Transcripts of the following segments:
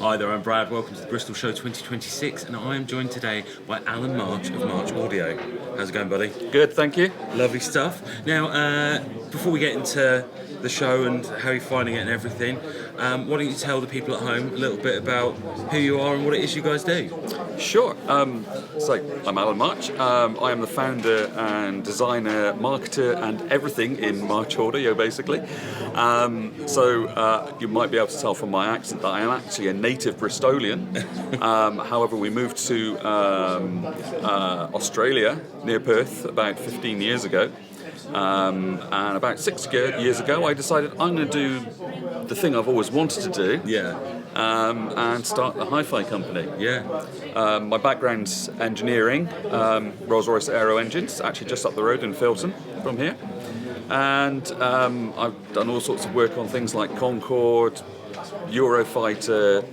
Hi there, I'm Brad. Welcome to the Bristol Show 2026, and I am joined today by Alan March of March Audio. How's it going, buddy? Good, thank you. Lovely stuff. Now, before we get into the show and how you're finding it and everything, why don't you tell the people at home a little bit about who you are and what it is you guys do? Sure. So I'm Alan March. I am the founder and designer, marketer, and everything in March Audio, basically. So you might be able to tell from my accent that I am actually a native Bristolian. However, we moved to Australia, near Perth, about 15 years ago. And about 6 years ago, I decided I'm going to do the thing I've always wanted to do. Yeah. And start a hi-fi company. Yeah. My background's engineering, Rolls-Royce Aero engines, actually just up the road in Filton from here. And I've done all sorts of work on things like Concorde, Eurofighter,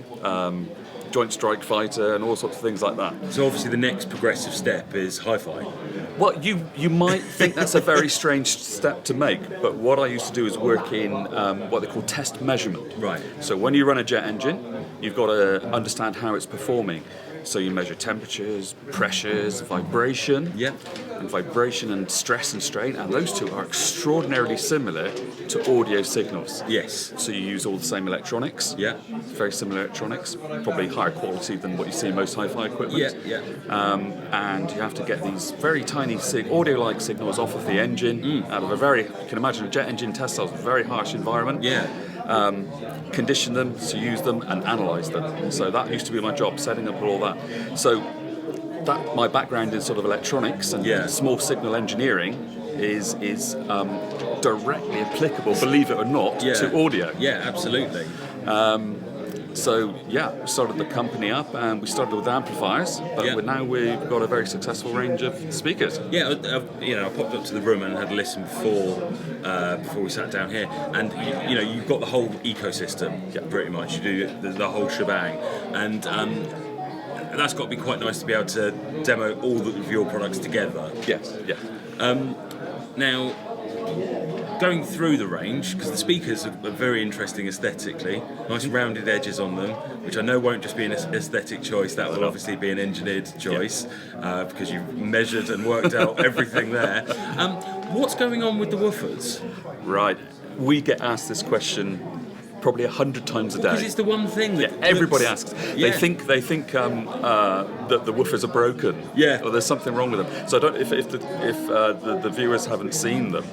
Joint Strike Fighter, and all sorts of things like that. So obviously the next progressive step is hi-fi. Well, you might think that's a very strange step to make, but what I used to do is work in what they call test measurement. Right. So when you run a jet engine, you've got to understand how it's performing. So you measure temperatures, pressures, vibration. Yeah. And vibration and stress and strain, and those two are extraordinarily similar to audio signals. Yes. So you use all the same electronics. Yeah. Very similar electronics, probably higher quality than what you see in most hi-fi equipment. Yeah, yeah. And you have to get these very tiny audio-like signals off of the engine out of you can imagine a jet engine test cells, a very harsh environment. Yeah. Condition them, so use them and analyse them. So that used to be my job, setting up all that. So that my background in sort of electronics and small signal engineering is directly applicable, believe it or not, to audio. Yeah, absolutely. So we started the company up, and we started with amplifiers, but we've got a very successful range of speakers. Yeah, I popped up to the room and had a listen before we sat down here, and you've got the whole ecosystem, pretty much. You do the whole shebang, and that's got to be quite nice to be able to demo all of your products together. Yes, yeah. Now, going through the range, because the speakers are very interesting aesthetically, nice rounded edges on them, which I know won't just be an aesthetic choice, that will obviously be an engineered choice, because you've measured and worked out everything there. What's going on with the woofers? Right, we get asked this question probably 100 times a day. Because it's the one thing that everybody asks. They think that the woofers are broken. Yeah. Or there's something wrong with them. So I don't, if the viewers haven't seen them,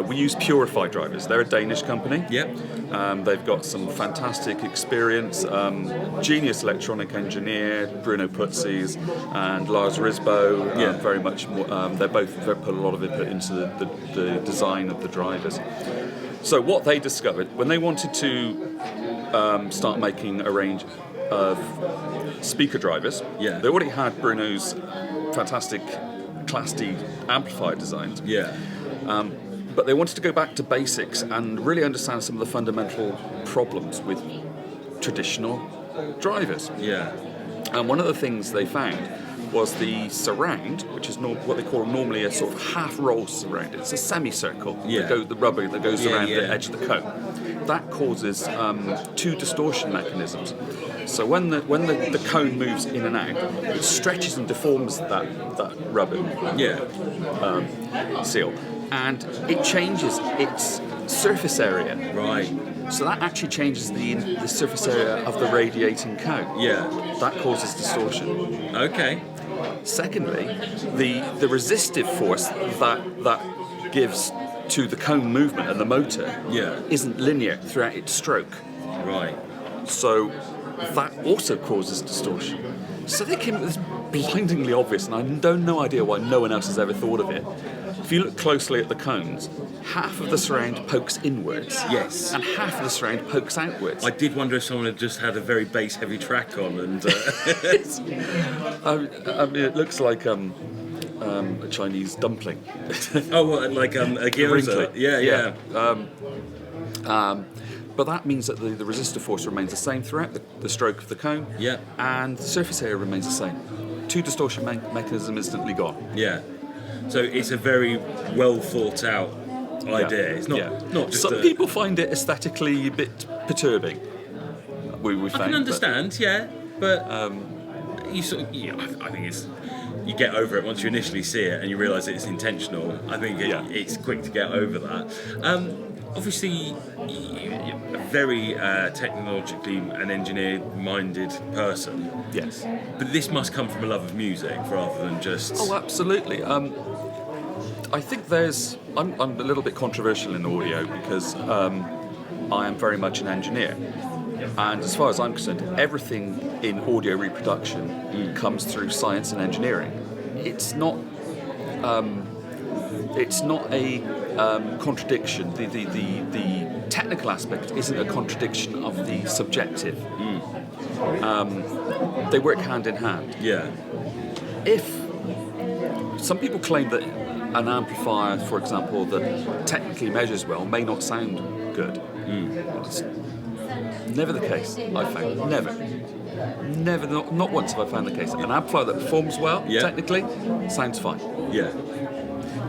we use Purify drivers. They're a Danish company. Yep. They've got some fantastic experience. Genius electronic engineer Bruno Putzis and Lars Risbo. Very much more. They put a lot of input into the design of the drivers. So what they discovered when they wanted to start making a range of speaker drivers, they already had Bruno's fantastic Class D amplifier designs. But they wanted to go back to basics and really understand some of the fundamental problems with traditional drivers. And one of the things they found was the surround, which is what they call normally a sort of half-roll surround. It's a semicircle, the rubber that goes around the edge of the cone. That causes two distortion mechanisms. So when the cone moves in and out, it stretches and deforms that rubber seal, and it changes its surface area. Right. So that actually changes the surface area of the radiating cone. That causes distortion. Okay. Secondly, the resistive force that gives to the cone movement and the motor isn't linear throughout its stroke. Right. So that also causes distortion. So they came up with this blindingly obvious, and I have no idea why no one else has ever thought of it. If you look closely at the cones, half of the surround pokes inwards. Yes. And half of the surround pokes outwards. I did wonder if someone had just had a very bass-heavy track on and... I mean, it looks like a Chinese dumpling. Like a gyoza? Yeah. But that means that the resistive force remains the same throughout the stroke of the cone, and the surface area remains the same. Two distortion mechanism instantly gone. Yeah. So it's a very well thought out idea. It's not just Some people find it aesthetically a bit perturbing. we I found. can understand, but you sort of, I think you get over it once you initially see it and you realise it's intentional. I think it's quick to get over that. Obviously, you're a very technologically and engineer-minded person. Yes. But this must come from a love of music rather than just... Oh, absolutely. I think I'm a little bit controversial in audio because I am very much an engineer. And as far as I'm concerned, everything in audio reproduction comes through science and engineering. It's not a contradiction. The technical aspect isn't a contradiction of the subjective. They work hand in hand. Yeah. If some people claim that an amplifier, for example, that technically measures well may not sound good. It's never the case, I've found. Never, not once have I found the case. An amplifier that performs well, technically, sounds fine. Yeah.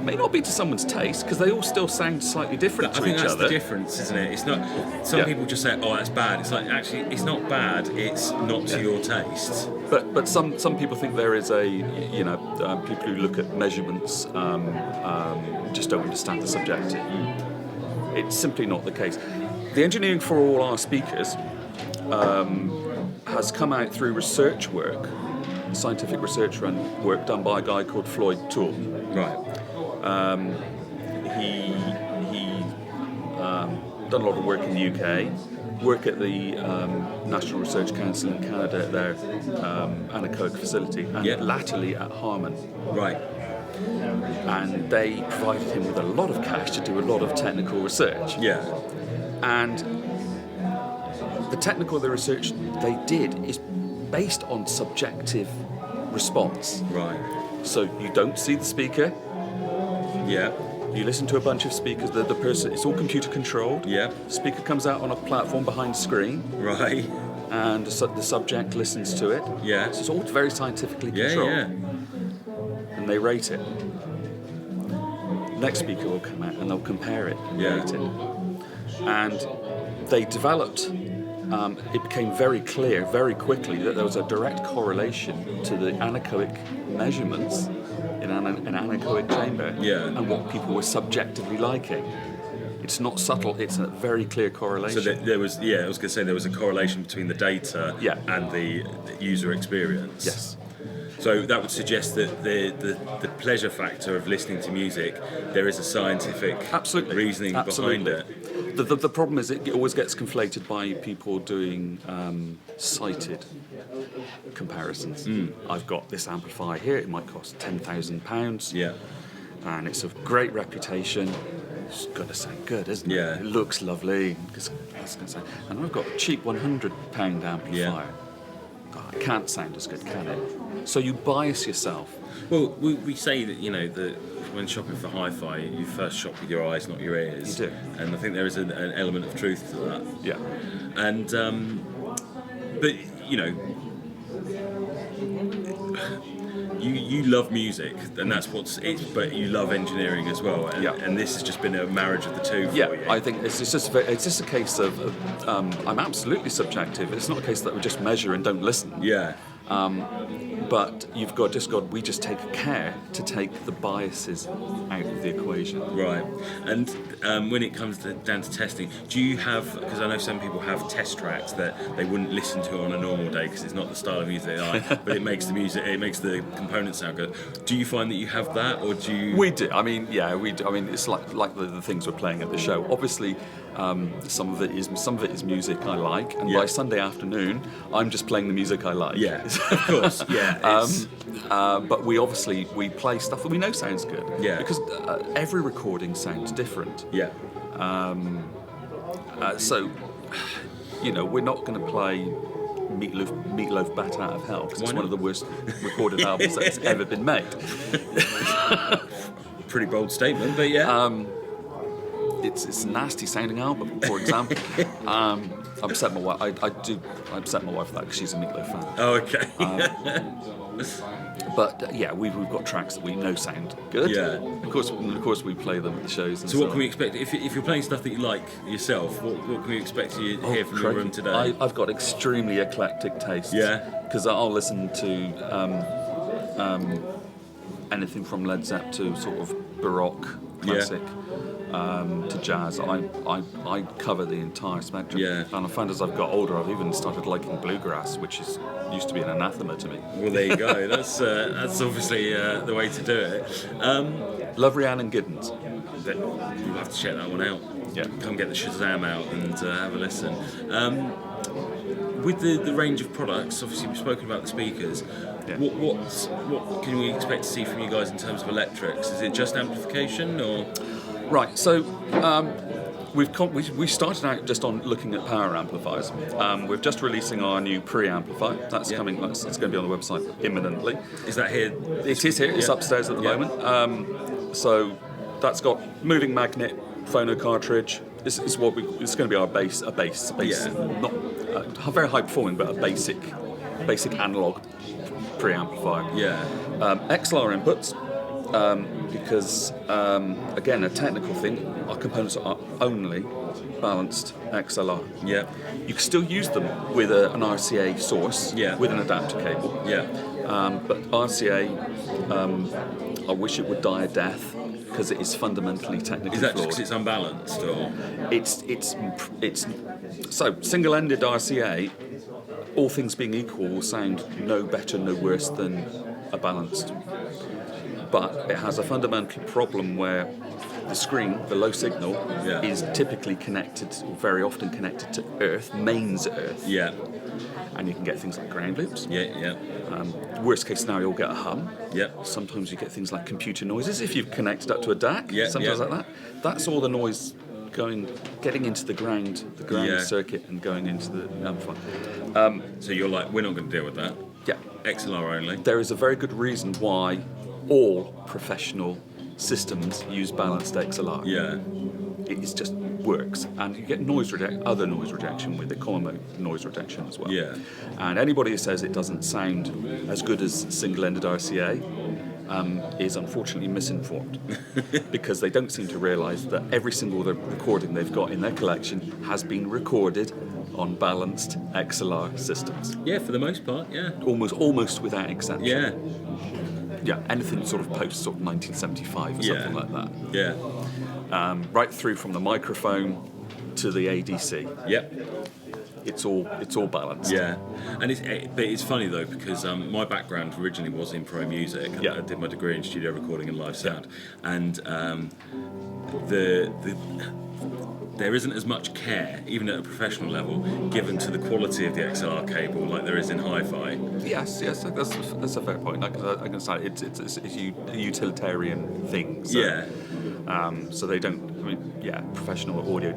May not be to someone's taste, because they all still sound slightly different to each other. I think that's the difference, isn't it? It's not. Some people just say, "Oh, that's bad." It's like, actually, it's not bad. It's not to your taste. But some people think there is people who look at measurements just don't understand the subjective. It's simply not the case. The engineering for all our speakers has come out through research work, scientific research work done by a guy called Floyd Toole. Right. He done a lot of work in the UK, work at the National Research Council in Canada at their anechoic facility, and latterly at Harman. Right. And they provided him with a lot of cash to do a lot of technical research. Yeah. And the research they did is based on subjective response. Right. So you don't see the speaker. Yeah. You listen to a bunch of speakers. The person, it's all computer controlled. Yeah. Speaker comes out on a platform behind screen. Right. And the subject listens to it. Yeah. So it's all very scientifically controlled. Yeah. And they rate it. Next speaker will come out and they'll compare it and rate it. And they developed, it became very clear very quickly that there was a direct correlation to the anechoic measurements in an anechoic chamber and what people were subjectively liking. It's not subtle, it's a very clear correlation. So there was, I was going to say there was a correlation between the data and the user experience. Yes. So that would suggest that the pleasure factor of listening to music, there is a scientific reasoning behind it. The problem is it always gets conflated by people doing cited comparisons. I've got this amplifier here, it might cost £10,000. Yeah. And it's of great reputation. It's got to sound good, isn't it? Yeah. It looks lovely. And I've got a cheap £100 amplifier. Yeah. Oh, it can't sound as good, can it? So you bias yourself. Well, we say that, that when shopping for hi-fi, you first shop with your eyes, not your ears. You do. And I think there is an element of truth to that. Yeah. And, but, you love music, and that's but you love engineering as well, and this has just been a marriage of the two for you. I think it's just a case of I'm absolutely subjective. It's not a case that we just measure and don't listen. Yeah. But we just take care to take the biases out of the equation. Right. And when it comes down to testing, do you have, because I know some people have test tracks that they wouldn't listen to on a normal day because it's not the style of music they like, but it makes the components sound good. Do you find that you have that, or do you... We do. I mean, we do. I mean, it's like the things we're playing at the show. Obviously, some of it is music I like, and by Sunday afternoon, I'm just playing the music I like. Yeah, of course. Yeah. But we play stuff that we know sounds good. Yeah. Because every recording sounds different. Yeah. So, we're not going to play Meatloaf Bat Out of Hell because it's one of the worst recorded albums that's ever been made. Pretty bold statement, but yeah. It's a nasty sounding album, for example. upset my wife. I upset my wife with that because she's a Meatloaf fan. Oh, okay. But yeah, we've got tracks that we know sound good. Yeah. Of course, we play them at the shows. And So what can we expect if you're playing stuff that you like yourself? What can we expect to hear from your room today? I've got extremely eclectic tastes. Yeah. Because I'll listen to anything from Led Zepp to sort of Baroque, classic, to jazz. I cover the entire spectrum. Yeah. And I find as I've got older, I've even started liking bluegrass, which used to be an anathema to me. Well, there you go. That's obviously the way to do it. Love Rhiannon and Giddens. We'll have to check that one out. Yeah. Come get the Shazam out and have a listen. With the range of products, obviously we've spoken about the speakers. Yeah. What can we expect to see from you guys in terms of electrics? Is it just amplification or? Right. So. We started out just on looking at power amplifiers. We're just releasing our new preamplifier. That's coming. It's going to be on the website imminently. Is that here? It is here. It's upstairs at the moment. So that's got moving magnet, phono cartridge. It's going to be our bass, a bass, not very high performing, but a basic analog preamplifier. Yeah. XLR inputs. Because, again, a technical thing, our components are only balanced XLR. Yeah. You can still use them with an RCA source, with an adapter cable. Yeah. But RCA, I wish it would die a death because it is fundamentally technically Is that just flawed. because it's unbalanced or? It's so single-ended RCA. All things being equal, will sound no better, no worse than a balanced. But it has a fundamental problem where the screen, the low signal, is typically connected, or very often connected to Earth, mains Earth. Yeah. And you can get things like ground loops. Yeah. Worst case scenario, you'll get a hum. Yeah. Sometimes you get things like computer noises if you've connected up to a DAC. Yeah. Sometimes like that. That's all the noise getting into the ground circuit and going into the amplifier. So you're like, we're not going to deal with that. Yeah. XLR only. There is a very good reason why all professional systems use balanced XLR. Yeah. It just works, and you get other noise rejection with it, common mode noise rejection as well. Yeah. And anybody who says it doesn't sound as good as single-ended RCA is unfortunately misinformed, because they don't seem to realise that every single recording they've got in their collection has been recorded on balanced XLR systems. Yeah, for the most part. Yeah. Almost without exception. Yeah. Yeah, anything sort of post 1975 or something like that. Yeah. Right through from the microphone to the ADC. Yep. It's all balanced. Yeah, and it's funny though, because my background originally was in pro music. Yeah. I did my degree in studio recording and live sound, and there isn't as much care, even at a professional level, given to the quality of the XLR cable like there is in hi-fi. Yes, that's a fair point. I can say it's a utilitarian thing. So, Yeah. So they don't. I mean, professional audio.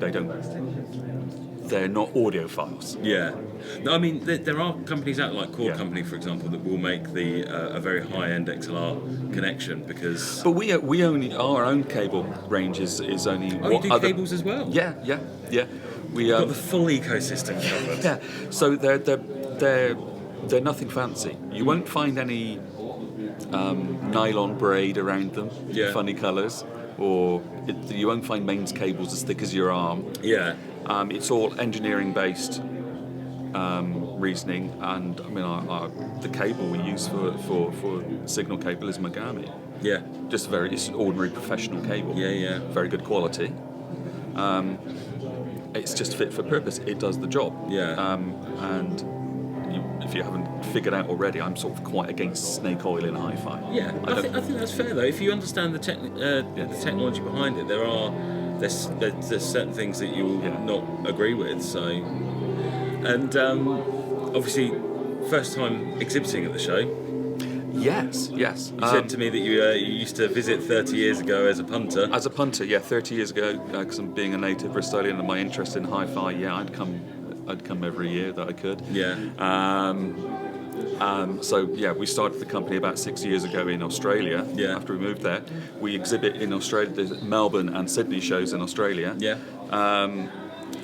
They're not audiophiles. Yeah. No, I mean there are companies out like Chord Yeah. Company, for example, that will make a very high-end XLR connection because. But we only our own cable range is only. Oh, you do cables as well? Yeah. We Got the full ecosystem covered. Yeah, so they're nothing fancy. You won't find any nylon braid around them, Yeah. funny colours, or you won't find mains cables as thick as your arm. Yeah. It's all engineering-based reasoning, and I mean the cable we use for signal cable is Megami. Yeah. Just it's an ordinary professional cable. Yeah. Very good quality. It's just fit for purpose. It does the job. Yeah. And if you haven't figured out already, I'm sort of quite against snake oil in hi-fi. Yeah, I think that's fair though. If you understand the technology behind it, there's certain things that you will not agree with. So, and obviously, first time exhibiting at the show. Yes. You said to me that you used to visit 30 years ago as a punter. As a punter, 30 years ago, because I'm being a native Bristolian and my interest in hi-fi, I'd come every year that I could. Yeah. We started the company about 6 years ago in Australia. Yeah. After we moved there, we exhibit in Australia. There's Melbourne and Sydney shows in Australia. Yeah.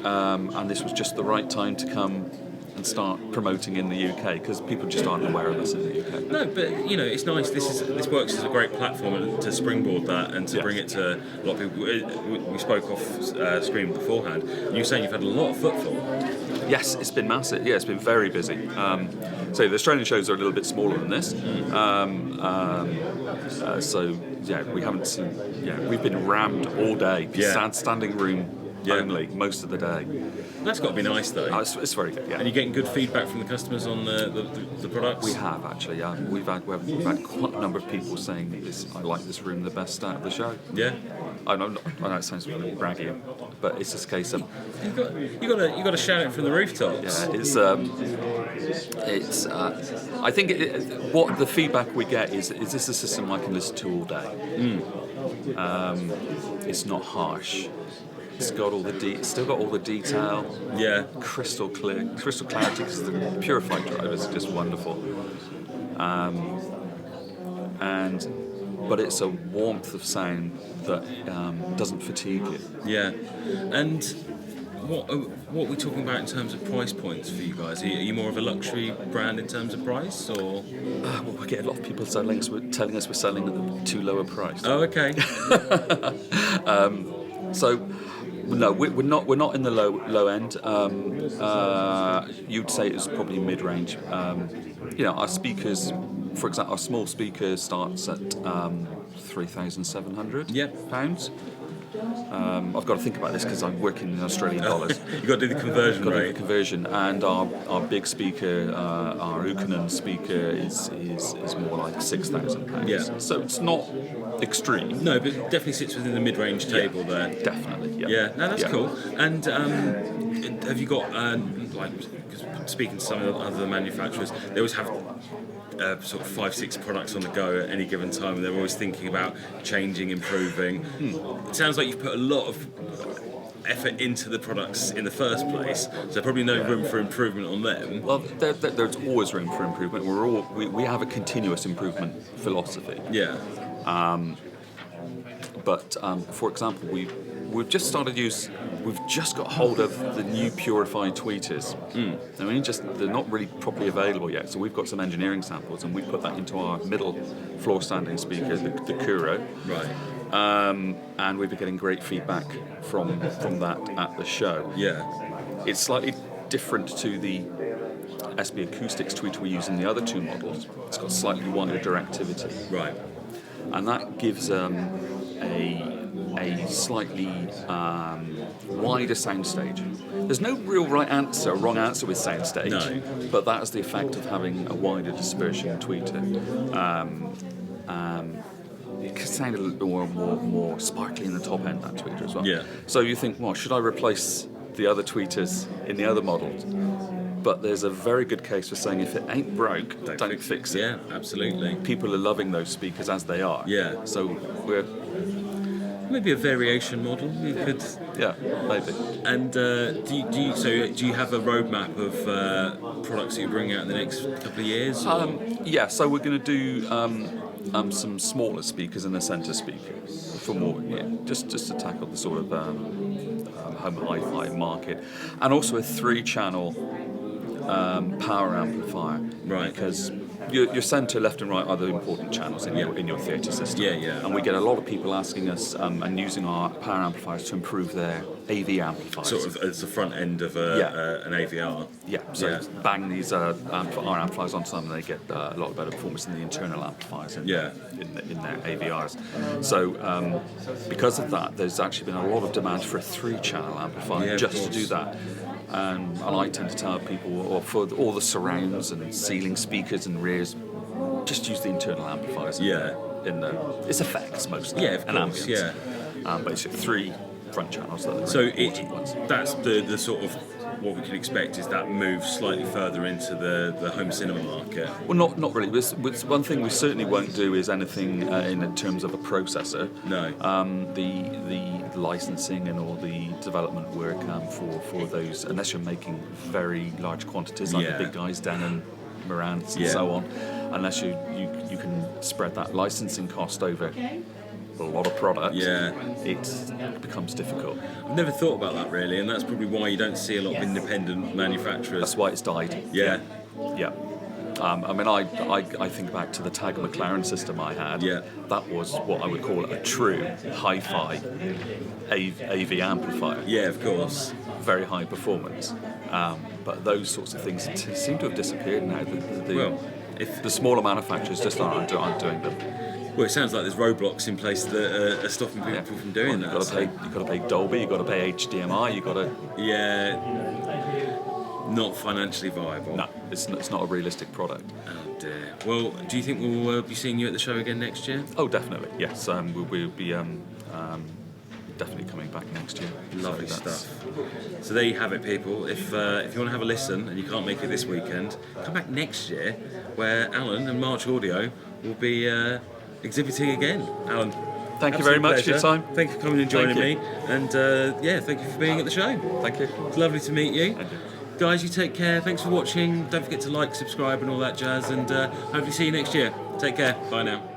and this was just the right time to come and start promoting in the UK, because people just aren't aware of us in the UK. No, but it's nice. This works as a great platform to springboard that and to bring it to a lot of people. We spoke off screen beforehand. You were saying you've had a lot of footfall. Yes, it's been massive. Yeah, it's been very busy. So the Australian shows are a little bit smaller than this. So yeah, we haven't seen. Yeah, we've been rammed all day. Standing room only most of the day. That's got to be nice, though. It's very good. Yeah. And you're getting good feedback from the customers on the products. We have actually. Yeah, we've had quite a number of people saying I like this room the best out of the show. Yeah. I know it sounds really braggy, but it's just a case of you got to shout it from the rooftops. Yeah, I think what the feedback we get is this a system I can listen to all day? It's not harsh. It's got all still got all the detail. Yeah. Crystal clarity, because the purified drivers are just wonderful. But it's a warmth of sound that doesn't fatigue you. Yeah. And what are we talking about in terms of price points for you guys? Are you more of a luxury brand in terms of price, or? Well, I get a lot of people telling us we're selling at a too low a price. Oh, okay. So. No, we're not in the low end. You'd say it's probably mid-range. Our speakers, for example, our small speaker starts at £3,700 I've got to think about this because I'm working in Australian dollars. You've got to do the conversion rate. And our big speaker, our Ukanon speaker, is more like £6,000. Yeah. So it's not extreme. No, but definitely sits within the mid-range table there. Definitely. Yeah. Yeah. No, that's cool. And have you got cause speaking to some of the other manufacturers, they always have sort of 5-6 products on the go at any given time, and they're always thinking about changing, improving. It sounds like you've put a lot of effort into the products in the first place, so probably no room for improvement on them. Well, there's always room for improvement. We have a continuous improvement philosophy. Yeah. But for example, we've just got hold of the new purified tweeters. I mean, they're not really properly available yet, so we've got some engineering samples, and we put that into our middle floor standing speaker, the Kuro. Right. And we've been getting great feedback from that at the show. Yeah. It's slightly different to the SB Acoustics tweeter we use in the other two models. It's got slightly wider directivity. Right. And that gives a slightly wider soundstage. There's no real wrong answer with soundstage, no. But that is the effect of having a wider dispersion tweeter. It can sound a little bit more sparkly in the top end, that tweeter as well. Yeah. So you think, well, should I replace the other tweeters in the other models? But there's a very good case for saying if it ain't broke, don't fix it. Yeah, absolutely. People are loving those speakers as they are. Yeah. So we're... Maybe a variation model. You could. Yeah, maybe. And do you have a roadmap of products that you bring out in the next couple of years? Yeah. So we're going to do some smaller speakers in the centre speaker for more, just to tackle the sort of home hi-fi market, and also a 3-channel power amplifier. Right. Because your centre, left and right are the important channels in your theatre system. Yeah. And we get a lot of people asking us and using our power amplifiers to improve their AV amplifiers. Sort of as the front end of an AVR. Yeah. So bang these our amplifiers onto them, and they get a lot better performance than the internal amplifiers in their AVRs. So because of that, there's actually been a lot of demand for a 3-channel amplifier to do that. And I tend to tell people, for all the surrounds and ceiling speakers and rears, just use the internal amplifiers. In its effects mostly. Yeah, of course. Ambience. Yeah. But it's 3 front channels. That are So important ones. That's the sort of what we can expect is that move slightly further into the home cinema market. Well, not really. One thing we certainly won't do is anything in terms of a processor. No. The licensing and all the development work for those, unless you're making very large quantities like the big guys, Denon, Marantz and so on, unless you can spread that licensing cost over a lot of product, Yeah. it becomes difficult. I've never thought about that really, and that's probably why you don't see a lot of independent manufacturers. That's why it's died. Yeah. Yeah. I mean, I think back to the Tag McLaren system I had. Yeah. That was what I would call a true hi-fi AV amplifier. Yeah, of course. Very high performance. But those sorts of things seem to have disappeared now. The smaller manufacturers just aren't doing them. Well, it sounds like there's roadblocks in place that are stopping people from doing that. You've got to pay Dolby, you've got to pay HDMI, you've got to... Yeah, not financially viable. No, it's not a realistic product. Oh dear. Well, do you think we'll be seeing you at the show again next year? Oh, definitely, yes. We'll be definitely coming back next year. Lovely stuff. So there you have it, people. If you want to have a listen and you can't make it this weekend, come back next year where Alan and March Audio will be exhibiting again. Alan, thank you very much for your time. Thank you for coming and joining me. And thank you for being at the show. Thank you. It's lovely to meet you. Thank you. Guys, you take care. Thanks for watching. Don't forget to like, subscribe and all that jazz. And hopefully see you next year. Take care. Bye now.